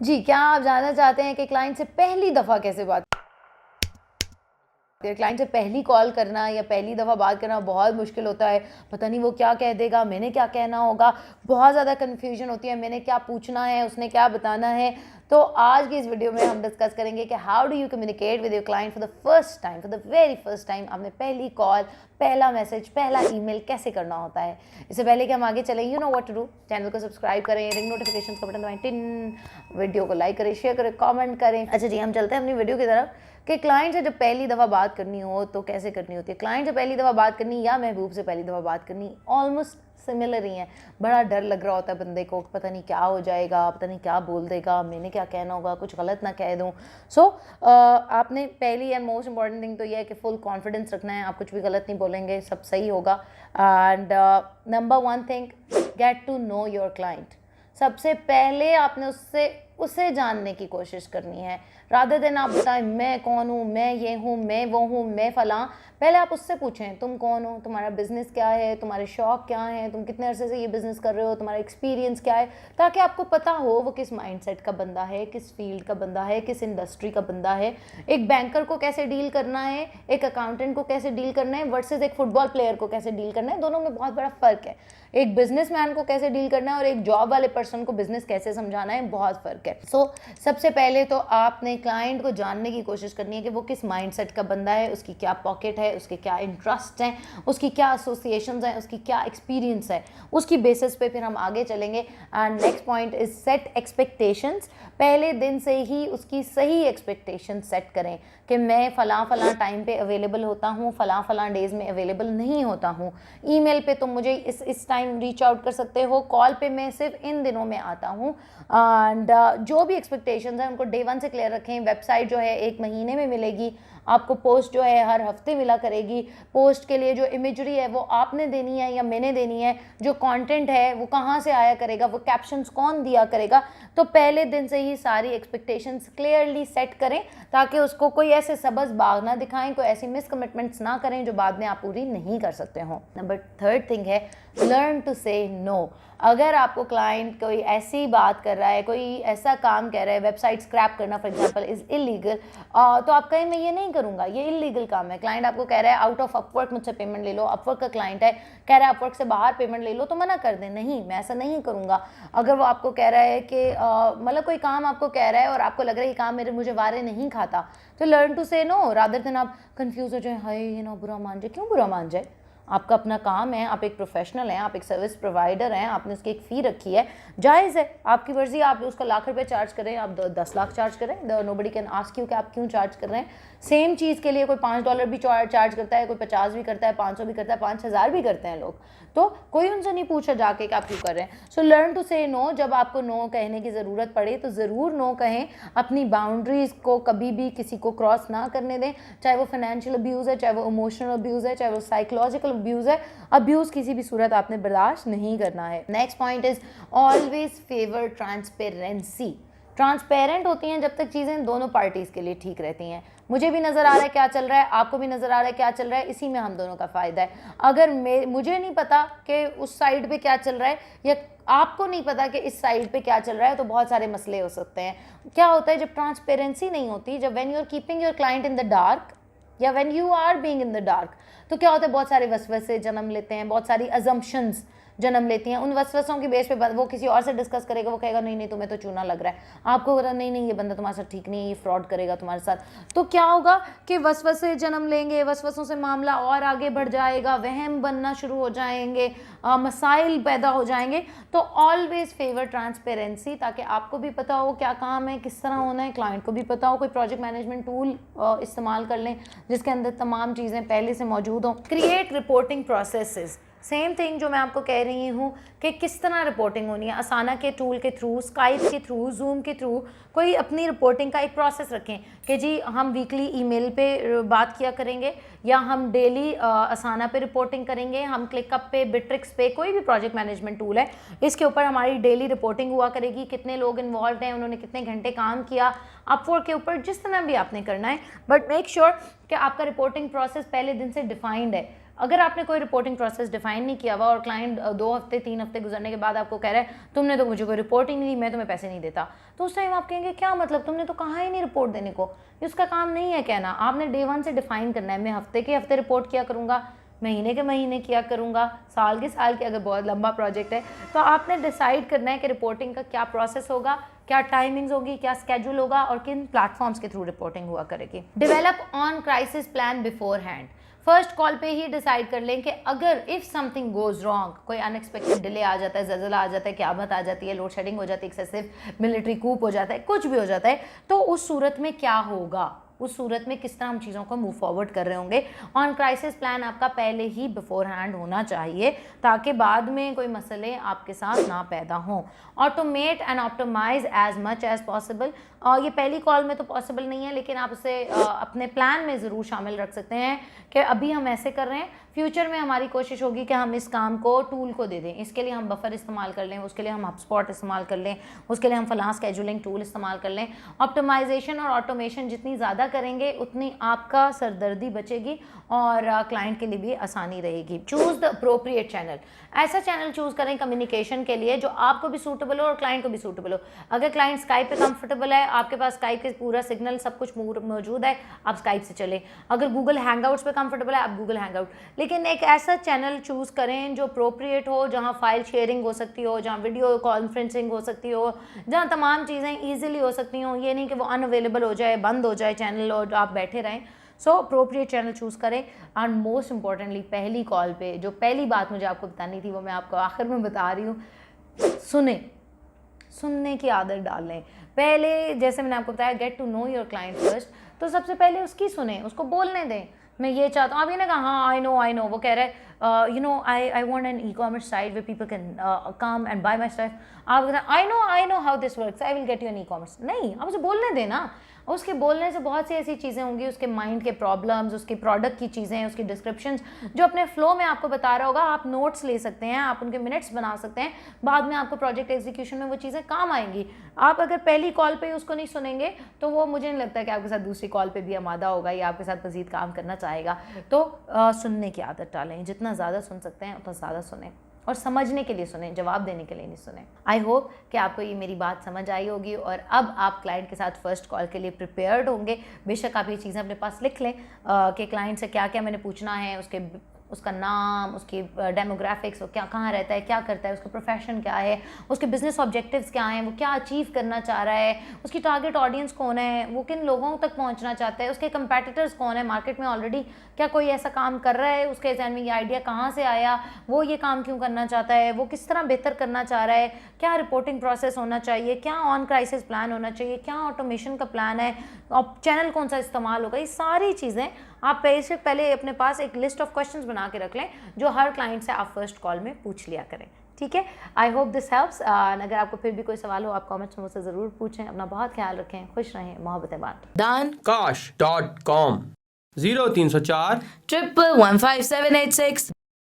जी, क्या आप जानना चाहते हैं कि क्लाइंट से पहली दफ़ा कैसे बात क्लाइंट से पहली कॉल करना या पहली दफ़ा बात करना बहुत मुश्किल होता है। पता नहीं वो क्या कह देगा, मैंने क्या कहना होगा, बहुत ज़्यादा कन्फ्यूजन होती है, मैंने क्या पूछना है, उसने क्या बताना है। तो आज की इस वीडियो में हम डिस्कस करेंगे कि how do you communicate with your client for the first time, for the very first time. आपने पहली कॉल, पहला मैसेज, पहला ईमेल कैसे करना होता है। इससे पहले कि हम आगे चलें, you know what to do. Channel को सब्सक्राइब करें, रिंग नोटिफिकेशन का बटन दबाएं, टिन, वीडियो को लाइक करें, शेयर करें, कमेंट करें। अच्छा जी, हम चलते हैं अपनी वीडियो की तरफ कि क्लाइंट से जब पहली दफ़ा बात करनी हो तो कैसे करनी होती है। क्लाइंट से पहली दफ़ा बात करनी या महबूब से पहली दफ़ा बात करनी ऑलमोस्ट सिमिलर ही है। बड़ा डर लग रहा होता है बंदे को, पता नहीं क्या हो जाएगा, पता नहीं क्या बोल देगा, मैंने क्या कहना होगा, कुछ गलत ना कह दूँ। सो आपने पहली एंड मोस्ट इंपॉर्टेंट थिंग तो यह है कि फुल कॉन्फिडेंस रखना है। आप कुछ भी गलत नहीं बोलेंगे, सब सही होगा। And number one thing, get to know your client. सबसे पहले आपने उसे जानने की कोशिश करनी है। रादर देन आप बताएं मैं कौन हूँ, मैं ये हूँ, मैं वो हूँ, मैं फ़लाँ। पहले आप उससे पूछें तुम कौन हो, तुम्हारा बिज़नेस क्या है, तुम्हारे शौक़ क्या हैं, तुम कितने अरसे से ये बिज़नेस कर रहे हो, तुम्हारा एक्सपीरियंस क्या है, ताकि आपको पता हो वो किस माइंडसेट का बंदा है, किस फील्ड का बंदा है, किस इंडस्ट्री का बंदा है। एक बैंकर को कैसे डील करना है, एक अकाउंटेंट को कैसे डील करना है वर्सेस एक फुटबॉल प्लेयर को कैसे डील करना है। दोनों में बहुत बड़ा फ़र्क है। एक बिजनेसमैन को कैसे डील करना है और एक जॉब वाले पर्सन को बिजनेस कैसे समझाना है, बहुत फ़र्क है। सो सबसे पहले तो आपने क्लाइंट को जानने की कोशिश करनी है कि वो किस माइंडसेट का बंदा है, उसकी क्या पॉकेट है, उसके क्या इंटरेस्ट हैं, उसकी क्या एसोसिएशंस हैं, उसकी क्या एक्सपीरियंस है। उसकी बेसिस पे फिर हम आगे चलेंगे। And next point is set expectations. पहले दिन से ही उसकी सही एक्सपेक्टेशन सेट करें कि मैं फ़लाँ टाइम पे अवेलेबल होता हूँ, फ़लाँ डेज़ में अवेलेबल नहीं होता हूँ। ईमेल पे तुम मुझे इस टाइम रीच आउट कर सकते हो, कॉल पे मैं सिर्फ इन दिनों में आता हूँ। एंड जो भी एक्सपेक्टेशंस हैं उनको डे वन से क्लियर रखें। वेबसाइट जो है 1 महीने में मिलेगी आपको, पोस्ट जो है हर हफ्ते मिला करेगी। पोस्ट के लिए जो इमेजरी है वो आपने देनी है या मैंने देनी है, जो कंटेंट है वो कहाँ से आया करेगा, वो कैप्शंस कौन दिया करेगा। तो पहले दिन से ही सारी एक्सपेक्टेशंस क्लियरली सेट करें ताकि उसको कोई ऐसे सबस बाग ना दिखाएं, कोई ऐसी मिस कमिटमेंट्स ना करें जो बाद में आप पूरी नहीं कर सकते हो। नंबर थर्ड थिंग है लर्न टू से नो। अगर आपको क्लाइंट कोई ऐसी बात कर रहा है, कोई ऐसा काम कह रहा है, वेबसाइट स्क्रैप करना फॉर एग्जांपल इज़ इलीगल, तो आप कहें मैं ये नहीं करूँगा, ये इलीगल काम है। क्लाइंट आपको कह रहा है आउट ऑफ अपवर्क मुझसे पेमेंट ले लो, अपवर्क का क्लाइंट है, कह रहा है अपवर्क से बाहर पेमेंट ले लो, तो मना कर दें, नहीं मैं ऐसा नहीं करूँगा। अगर वो आपको कह रहा है कि मतलब कोई काम आपको कह रहा है और आपको लग रहा है ये काम मुझे वारे नहीं खाता, तो लर्न टू से नो। रादर देन आप कंफ्यूज हो जाए, हाय ये ना बुरा मान जाए। क्यों बुरा मान जाए? आपका अपना काम है, आप एक प्रोफेशनल हैं, आप एक सर्विस प्रोवाइडर हैं, आपने उसकी एक फ़ी रखी है, जायज़ है, आपकी मर्ज़ी। आप उसका लाख रुपए चार्ज करें, आप 10 लाख चार्ज करें, नोबडी कैन आस्क यू कि आप क्यों चार्ज कर रहे हैं। सेम चीज़ के लिए कोई $5 भी चार्ज करता है, कोई 50 भी करता है, 500 भी करता है, 5,000 भी करते हैं लोग। तो कोई उनसे नहीं पूछा जाके कि आप क्यों कर रहे हैं। सो लर्न टू से नो। जब आपको नो कहने की ज़रूरत पड़े तो ज़रूर नो कहें। अपनी बाउंड्रीज़ को कभी भी किसी को क्रॉस ना करने दें, चाहे वो फाइनेंशियल अब्यूज़ है, चाहे वो इमोशनल अब्यूज़ है, चाहे वो साइकोलॉजिकल अब्यूज़ है। अब्यूज़ किसी भी सूरत आपने बर्दाश्त नहीं करना है। Next point is always favour transparency. Transparent होती हैं जब तक चीज़ें दोनों पार्टीज़ के लिए ठीक रहती हैं। मुझे भी नज़र आ रहा है क्या चल रहा है, आपको भी नज़र आ रहा है क्या चल रहा है, इसी में हम दोनों का फ़ायदा है। अगर मुझे नहीं पता कि उस साइड पे क्या चल रहा है या आपको नहीं पता कि इस साइड पे क्या चल रहा है, तो बहुत सारे मसले हो सकते हैं। क्या होता है जब ट्रांसपेरेंसी नहीं होती, जब when you are keeping your client in the dark या when you are being in the dark, तो क्या होता है बहुत सारे वसवसे जन्म लेते हैं, बहुत सारी अजम्पशंस जन्म लेती हैं। उन वसवसों की बेस पे वो किसी और से डिस्कस करेगा, वो कहेगा नहीं तुम्हें तो चूना लग रहा है, आपको बोला नहीं ये बंदा तुम्हारे साथ ठीक नहीं है, ये फ्रॉड करेगा तुम्हारे साथ। तो क्या होगा कि वसवसे जन्म लेंगे, वसवसों से मामला और आगे बढ़ जाएगा, वहम बनना शुरू हो जाएंगे, मसाइल पैदा हो जाएंगे। तो ऑलवेज फेवर ट्रांसपेरेंसी, ताकि आपको भी पता हो क्या काम है, किस तरह होना है, क्लाइंट को भी पता हो। कोई प्रोजेक्ट मैनेजमेंट टूल इस्तेमाल कर लें जिसके अंदर तमाम चीज़ें पहले से मौजूद हों। Create reporting processes. Same thing जो मैं आपको कह रही हूँ कि किस तरह रिपोर्टिंग होनी है। असाना के टूल के थ्रू, स्काइप के थ्रू, जूम के थ्रू कोई अपनी रिपोर्टिंग का एक प्रोसेस रखें कि जी हम वीकली ईमेल पे बात किया करेंगे या हम डेली असाना पे रिपोर्टिंग करेंगे, हम क्लिकअप पे, बिट्रिक्स पे, कोई भी प्रोजेक्ट मैनेजमेंट टूल है इसके ऊपर हमारी डेली रिपोर्टिंग हुआ करेगी। कितने लोग इन्वॉल्व हैं, उन्होंने कितने घंटे काम किया, अपवर्क के ऊपर, जिस तरह भी आपने करना है। बट मेक श्योर कि आपका रिपोर्टिंग प्रोसेस पहले दिन से डिफाइंड है। अगर आपने कोई रिपोर्टिंग प्रोसेस डिफाइन नहीं किया हुआ और क्लाइंट 2 हफ्ते 3 हफ्ते गुजरने के बाद आपको कह रहा है तुमने तो मुझे कोई रिपोर्टिंग नहीं दी, मैं तुम्हें पैसे नहीं देता, तो उस टाइम आप कहेंगे क्या मतलब, तुमने तो कहा ही नहीं रिपोर्ट देने को। ये उसका काम नहीं है कहना। आपने डे 1 से डिफाइन करना है, मैं हफ्ते के हफ्ते रिपोर्ट किया करूँगा, महीने के महीने किया करूँगा, साल के साल के, अगर बहुत लंबा प्रोजेक्ट है तो आपने डिसाइड करना है कि रिपोर्टिंग का क्या प्रोसेस होगा, क्या टाइमिंग्स होगी, क्या स्केड्यूल होगा और किन प्लेटफॉर्म्स के थ्रू रिपोर्टिंग हुआ करेगी। Develop on crisis plan before hand. First call पे ही डिसाइड कर लें कि अगर इफ़ समथिंग गोज रॉन्ग, कोई अनएक्सपेक्टेड डिले आ जाता है, ज़लज़ला आ जाता है, क़यामत आ जाती है, लोड शेडिंग हो जाती है, एक्सेसिव मिलिट्री कूप हो जाता है, कुछ भी हो जाता है, तो उस सूरत में क्या होगा, उस सूरत में किस तरह हम चीज़ों को मूव फॉरवर्ड कर रहे होंगे। ऑन क्राइसिस प्लान आपका पहले ही बिफोर हैंड होना चाहिए ताकि बाद में कोई मसले आपके साथ ना पैदा हों। Automate and optimise as much as possible. ये पहली कॉल में तो पॉसिबल नहीं है, लेकिन आप उसे अपने प्लान में ज़रूर शामिल रख सकते हैं कि अभी हम ऐसे कर रहे हैं, फ्यूचर में हमारी कोशिश होगी कि हम इस काम को टूल को दे दें, इसके लिए हम बफर इस्तेमाल कर लें, उसके लिए हम हबस्पॉट इस्तेमाल कर लें, उसके लिए हम फलां स्केजुलिंग टूल इस्तेमाल कर लें। ऑप्टिमाइजेशन और ऑटोमेशन जितनी ज़्यादा करेंगे उतनी आपका सरदर्दी बचेगी और क्लाइंट के लिए भी आसानी रहेगी। Choose the appropriate channel. ऐसा चैनल चूज़ करें कम्युनिकेशन के लिए जो आपको भी सूटेबल हो और क्लाइंट को भी सूटेबल हो। अगर क्लाइंट स्काइप पे कंफर्टेबल है, आपके पास स्काइप के पूरा सिग्नल सब कुछ मौजूद है, आप स्काइप से चलें। अगर गूगल हैंगआउट्स पे कंफर्टेबल है, आप गूगल हैंगआउट, लेकिन एक ऐसा चैनल चूज़ करें जो अप्रोप्रिएट हो, जहाँ फाइल शेयरिंग हो सकती हो, जहाँ वीडियो कॉन्फ्रेंसिंग हो सकती हो, जहाँ तमाम चीज़ें ईजिली हो सकती हों। ये नहीं कि वो अनअवेलेबल हो जाए, बंद हो जाए चैनल और आप बैठे रहें। सो अप्रोप्रिएट चैनल चूज़ करें। एंड मोस्ट इंपॉर्टेंटली पहली कॉल पे जो पहली बात मुझे आपको बतानी थी वो मैं आपको आखिर में बता रही हूँ, सुनने की आदत डाल लें। पहले जैसे मैंने आपको बताया, get to know your client first, तो सबसे पहले उसकी सुने, उसको बोलने दें। मैं ये चाहता हूँ, आप ये ना कहा हाँ आई नो, वो कह रहा है you know I want an e-commerce site way people can come and buy my stuff. आप I know how this works, I will get you an e-commerce. नहीं, आप उसे बोलने देना। उसके बोलने से बहुत सी ऐसी चीज़ें होंगी, उसके माइंड के प्रॉब्लम्स, उसके प्रोडक्ट की चीज़ें, उसकी डिस्क्रिप्शंस जो अपने फ्लो में आपको बता रहा होगा। आप नोट्स ले सकते हैं, आप उनके मिनट्स बना सकते हैं, बाद में आपको प्रोजेक्ट एग्जीक्यूशन में वो चीज़ें काम आएंगी। आप अगर पहली कॉल पे उसको नहीं सुनेंगे तो वो मुझे नहीं लगता कि आपके साथ दूसरी कॉल पे भी आमादा होगा या आपके साथ मज़ीद काम करना चाहेगा। तो सुनने की आदत डालें, जितना ज़्यादा सुन सकते हैं उतना ज़्यादा सुनें और समझने के लिए सुने, जवाब देने के लिए नहीं सुने। आई होप कि आपको ये मेरी बात समझ आई होगी और अब आप क्लाइंट के साथ फर्स्ट कॉल के लिए प्रिपेयर्ड होंगे। बेशक आप ये चीज़ें अपने पास लिख लें कि क्लाइंट से क्या क्या मैंने पूछना है, उसका नाम, उसकी डेमोग्राफिक्स, वो क्या कहाँ रहता है, क्या करता है, उसका प्रोफेशन क्या है, उसके बिजनेस ऑब्जेक्टिव्स क्या हैं, वो क्या अचीव करना चाह रहा है, उसकी टारगेट ऑडियंस कौन है, वो किन लोगों तक पहुंचना चाहता है, उसके कंपेटिटर्स कौन है मार्केट में ऑलरेडी, क्या कोई ऐसा काम कर रहा है, उसके जहन में ये आइडिया कहाँ से आया, वो ये काम क्यों करना चाहता है, वो किस तरह बेहतर करना चाह रहा है, क्या रिपोर्टिंग प्रोसेस होना चाहिए, क्या ऑन क्राइसिस प्लान होना चाहिए, क्या ऑटोमेशन का प्लान है, चैनल कौन सा इस्तेमाल होगा। ये सारी चीज़ें आप पहले अपने पास एक लिस्ट ऑफ क्वेश्चंस बना के रख लें जो हर क्लाइंट से आप फर्स्ट कॉल में पूछ लिया करें। ठीक है, आई होप दिस हेल्प्स। अगर आपको फिर भी कोई सवाल हो आप कमेंट्स में मुझसे ज़रूर पूछें। अपना बहुत ख्याल रखें, खुश रहें, मोहब्बतें बांटें। dankash.com 0304 1115786